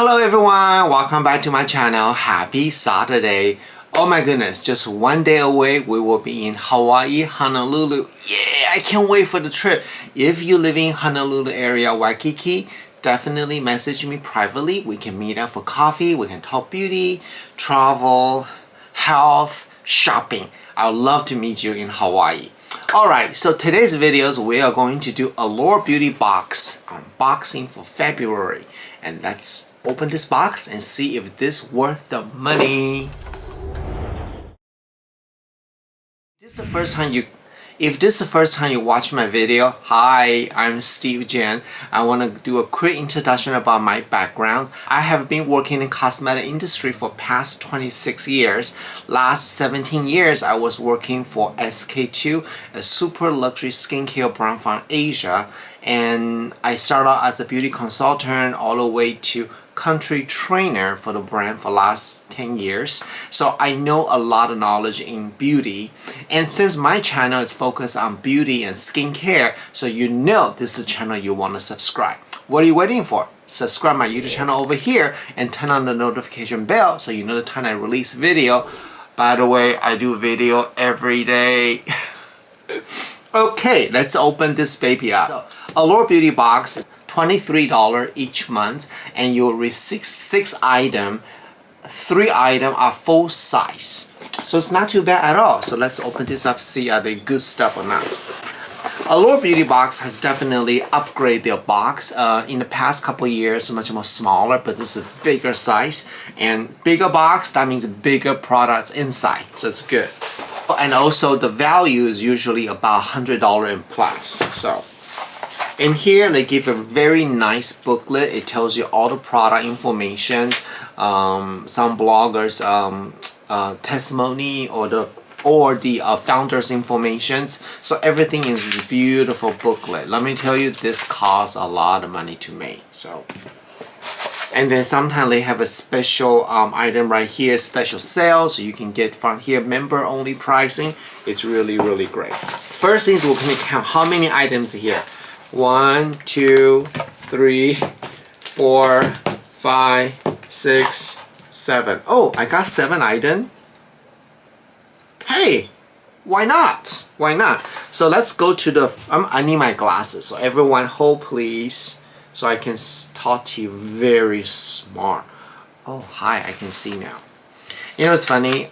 Hello everyone, welcome back to my channel. Happy Saturday. Oh my goodness, just one day away we will be in Hawaii, Honolulu. Yeah, I can't wait for the trip. If you live in Honolulu area, Waikiki, definitely message me privately. We can meet up for coffee, we can talk beauty, travel, health, shopping. I would love to meet you in Hawaii. Alright, so today's videos we are going to do Allure Beauty Box unboxing for February. And let's open this box and see if this is worth the money. If this is the first time you watch my video, hi, I'm Steve Jen. I want to do a quick introduction about my background. I have been working in cosmetic industry for past 26 years. Last 17 years, I was working for SK2, a super luxury skincare brand from Asia. And I started out as a beauty consultant all the way to country trainer for the brand for the last 10 years. So I know a lot of knowledge in beauty. And since my channel is focused on beauty and skincare, so you know this is a channel you want to subscribe. What are you waiting for? Subscribe my YouTube channel over here and turn on the notification bell so you know the time I release video. By the way, I do video every day. Okay, let's open this baby up. So, Allure Beauty Box, $23 each month, and you'll receive 6 items. 3 items are full size. So it's not too bad at all. So let's open this up, see are they good stuff or not. Allure Beauty Box has definitely upgraded their box. In the past couple of years, much more smaller, but this is a bigger size. And bigger box, that means bigger products inside. So it's good. And also the value is usually about $100 and plus. So in here they give a very nice booklet. It tells you all the product information, some bloggers testimony or the founders information. So everything is this beautiful booklet. Let me tell you, this costs a lot of money to make. So. And then sometimes they have a special item right here, special sale, so you can get from here member only pricing. It's really great. First things we're going to count how many items here. 1, 2, 3, 4, 5, 6, 7. Oh, I got 7 items. Hey, why not? Why not? So let's go to the. I need my glasses. So everyone hold please. So I can talk to you very smart. Oh, hi, I can see now. You know what's funny?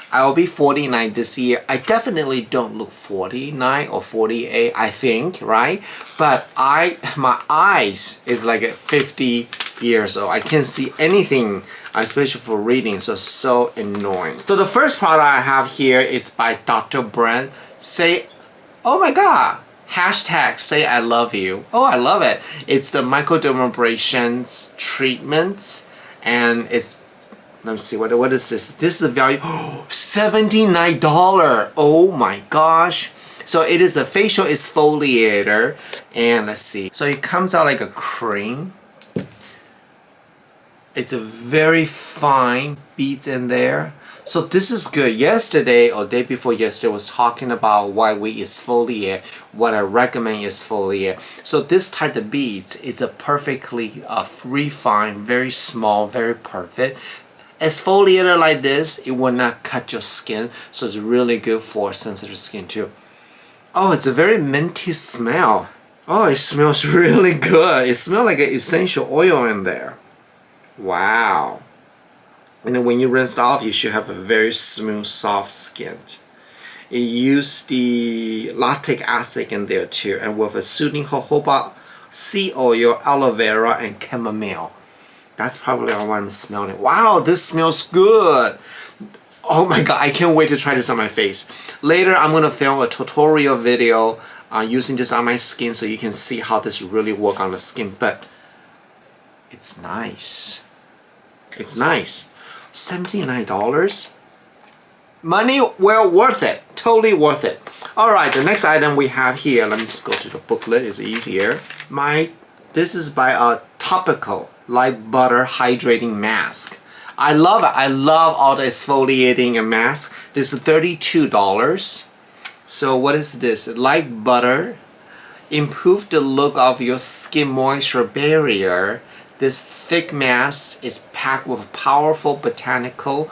I'll be 49 this year. I definitely don't look 49 or 48, I think, right? But my eyes is like 50 years old. I can't see anything, especially for reading, so annoying. So the first product I have here is by Dr. Brandt. Oh my God. Hashtag say I love you. Oh, I love it. It's the microdermabrasion treatments, and it's, let me see, what is this? This is a value, $79. Oh my gosh. So it is a facial exfoliator, and let's see. So it comes out like a cream. It's a very fine beads in there. So this is good. Yesterday or day before yesterday was talking about why we exfoliate, what I recommend exfoliate. So this type of beads is a perfectly refined, very small, very perfect. Exfoliator like this, it will not cut your skin, so it's really good for sensitive skin too. Oh, it's a very minty smell. Oh, it smells really good. It smells like an essential oil in there. Wow. And then when you rinse it off, you should have a very smooth, soft skin. It used the lactic acid in there too, and with a soothing jojoba sea oil, aloe vera, and chamomile. That's probably all I'm smelling. Wow, this smells good. Oh my God, I can't wait to try this on my face. Later, I'm gonna film a tutorial video using this on my skin so you can see how this really works on the skin. But it's nice. It's nice. $79. Money well worth it. Totally worth it. Alright, the next item we have here, let me just go to the booklet, it's easier. This is by a topical light butter hydrating mask. I love it. I love all the exfoliating and mask. This is $32. So what is this? Light butter. Improve the look of your skin moisture barrier. This thick mask is packed with powerful botanical,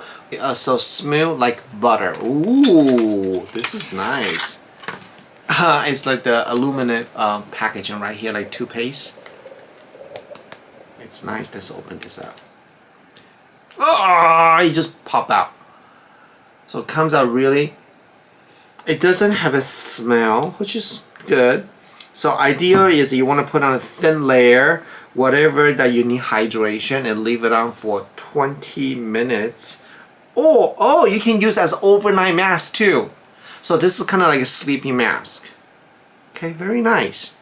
so smooth like butter. Ooh, this is nice. It's like the aluminum packaging right here, like toothpaste. It's nice. Let's open this up. Oh, it just popped out. So it comes out really. It doesn't have a smell, which is good. So ideal is you want to put on a thin layer, whatever that you need hydration, and leave it on for 20 minutes. Oh, you can use as overnight mask too. So this is kind of like a sleeping mask. Okay, very nice.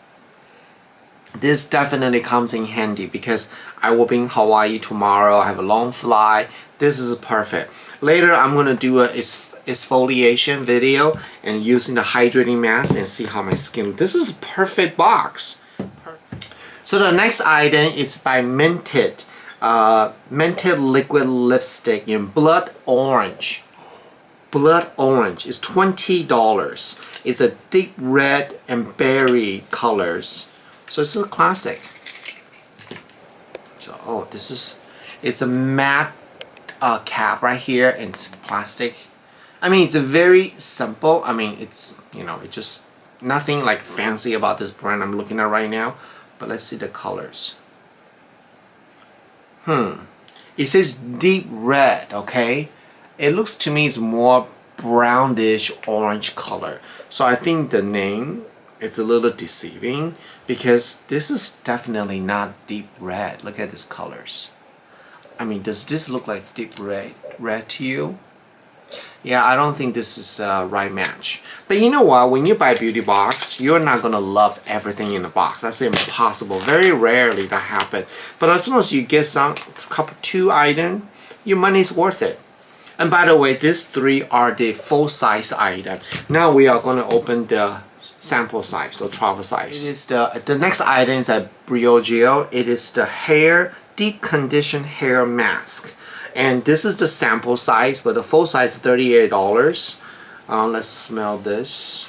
This definitely comes in handy because I will be in Hawaii tomorrow. I have a long flight. This is perfect. Later, I'm going to do a exfoliation video and using the hydrating mask and see how my skin. This is a perfect box. So the next item is by Mented. Mented liquid lipstick in blood orange. Blood orange is $20. It's a deep red and berry colors. So this is a classic. So it's a matte cap right here, and it's plastic. I mean, it's a very simple. I mean, it's it's just nothing like fancy about this brand I'm looking at right now. But let's see the colors. It says deep red. Okay, it looks to me it's more brownish orange color. So I think the name it's a little deceiving because this is definitely not deep red. Look at these colors. I mean, does this look like deep red to you? Yeah, I don't think this is a right match. But you know what? When you buy a beauty box, you're not gonna love everything in the box. That's impossible. Very rarely that happens. But as soon as you get two items, your money's worth it. And by the way, these three are the full size item. Now we are gonna open the sample size or travel size. It is the next item is a Briogeo. It is the deep conditioned hair mask. And this is the sample size, but the full size is $38. Let's smell this.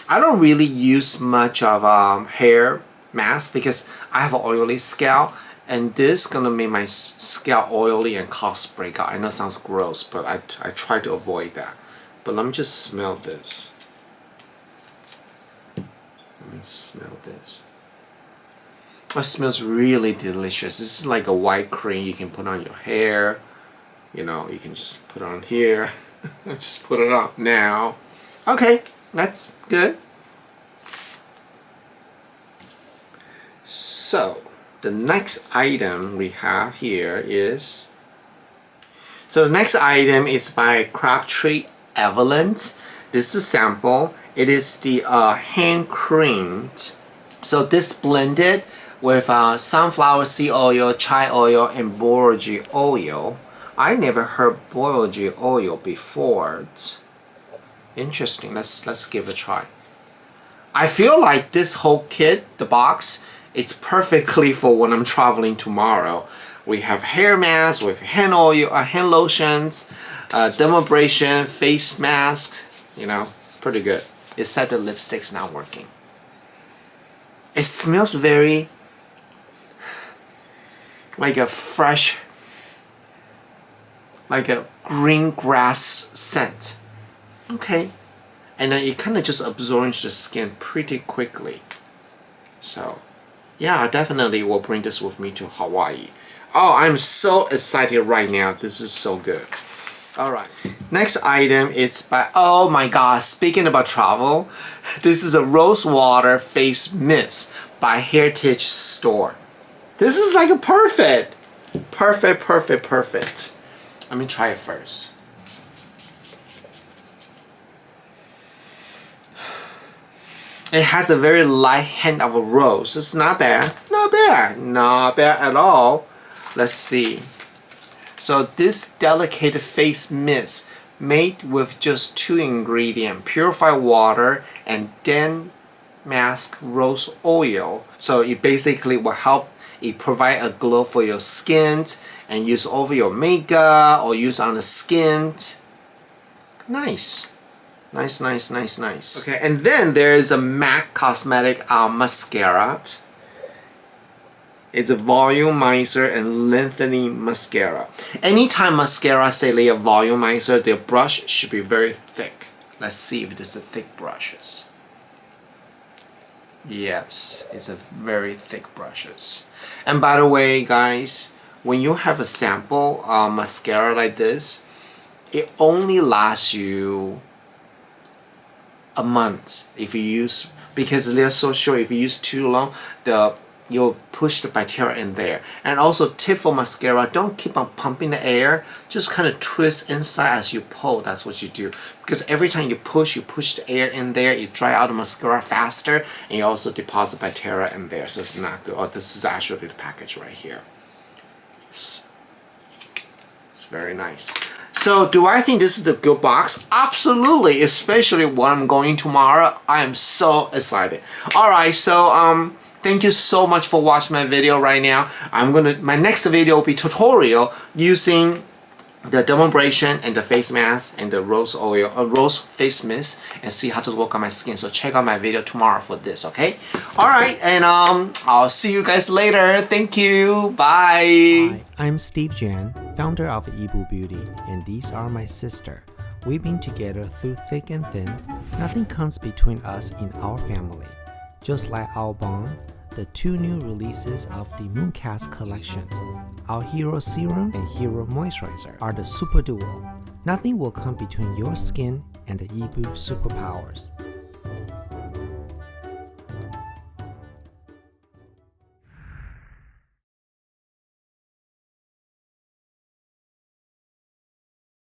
I don't really use much of hair mask because I have an oily scalp, and this is gonna make my scalp oily and cause breakout. I know it sounds gross, but I try to avoid that. But let me just smell this. Let me smell this. It smells really delicious. This is like a white cream you can put on your hair. You can just put it on here. Just put it on now. Okay, that's good. So, the next item we have here is... So the next item is by Crabtree Evelyn's. This is a sample. It is the hand cream. So this blended with sunflower seed oil, chai oil, and borage oil. I never heard borage oil before. Interesting. Let's give it a try. I feel like this whole kit, the box, it's perfectly for when I'm traveling tomorrow. We have hair masks with hand oil, hand lotions, dermabrasion, face mask. Pretty good. Except the lipstick's not working. It smells very like a fresh, like a green grass scent. Okay. And then it kind of just absorbs the skin pretty quickly. So, yeah, I definitely will bring this with me to Hawaii. Oh, I'm so excited right now. This is so good. Alright. Next item is by, oh my god, speaking about travel, this is a rose water face mist by Heritage Store. This is like a perfect. Let me try it first. It has a very light hint of a rose. It's not bad. Not bad at all. Let's see. So this delicate face mist made with just 2 ingredients, purified water and then mask rose oil. So it basically will help it provide a glow for your skin and use over your makeup or use on the skin. Nice. Okay, and then there is a MAC Cosmetic mascara. It's a volumizer and lengthening mascara. Anytime mascara say they are volumizer, their brush should be very thick. Let's see if this is thick brushes. Yes, it's a very thick brushes. And by the way, guys, when you have a sample mascara like this, it only lasts you a month if you use, because they're so short. If you use too long, you'll push the bacteria in there. And also tip for mascara, don't keep on pumping the air, just kind of twist inside as you pull. That's what you do, because every time you push the air in there, you dry out the mascara faster, and you also deposit bacteria in there, so it's not good. Oh, this is actually the package right here. It's very nice. So do I think this is a good box? Absolutely, especially when I'm going tomorrow. I am so excited. Alright, so thank you so much for watching my video right now. My next video will be tutorial using the dermabrasion and the face mask and the rose oil, rose face mist, and see how to work on my skin. So check out my video tomorrow for this, okay? Alright, and I'll see you guys later. Thank you. Bye. Hi, I'm Steve Jan, founder of Yibu Beauty, and these are my sister. We've been together through thick and thin. Nothing comes between us in our family. Just like our bond, the two new releases of the Mooncast collections, our Hero Serum and Hero Moisturizer, are the super duo. Nothing will come between your skin and the Yibu superpowers.